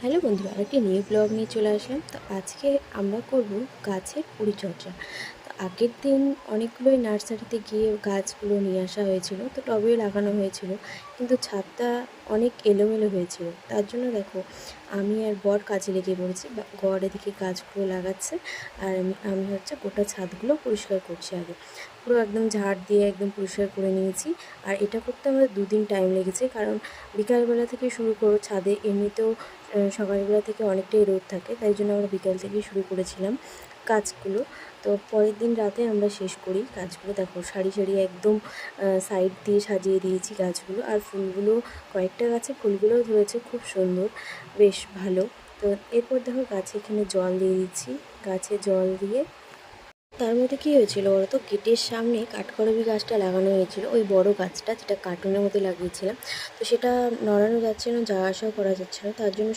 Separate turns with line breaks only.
Hello বন্ধুরা, আরেকটি new blog নিয়ে চলে আসলাম। তো আজকে আমরা করব গাছের পরিচর্যা। তো আগের দিন অনেকগুলোই নার্সারিতে গিয়ে গাছগুলো নিয়ে আসা হয়েছিল, তো টবেও লাগানো হয়েছিল, কিন্তু ছাদটা অনেক এলোমেলো হয়েছিল। তার জন্য দেখো, আমি আর বর কাজে লেগে পড়েছি। বর এদিকে গাছগুলো লাগাচ্ছে, আর আমি হচ্ছে গোটা ছাদগুলো পরিষ্কার করছি। আগে পুরো একদম ঝাড় দিয়ে একদম পরিষ্কার করে নিয়েছি। আর এটা করতে আমাদের দুদিন টাইম লেগেছে, কারণ বিকালবেলা থেকে শুরু করো। ছাদে এমনিতেও সকালবেলা থেকে অনেকটাই রোদ থাকে, তাই জন্য আমরা বিকাল থেকেই শুরু করেছিলাম কাজগুলো। তো পরের দিন রাতে আমরা শেষ করি কাজগুলো। দেখো, সারি সারি একদম সাইড দিয়ে সাজিয়ে দিয়েছি গাছগুলো। আর ফুলগুলো, কয়েকটা গাছে ফুলগুলোও ধরেছে খুব সুন্দর, বেশ ভালো। তো এরপর দেখো, গাছে এখানে জল দিয়ে দিচ্ছি। গাছে জল দিয়ে তার মধ্যে কী হয়েছিল বলো তো, গেটের সামনে কাঠকরবী গাছটা লাগানো হয়েছিল, ওই বড় গাছটা যেটা কার্টুনের মধ্যে লাগিয়েছিলাম। তো সেটা নড়ানো যাচ্ছে না, যাওয়া আসাও করা যাচ্ছে না, তার জন্য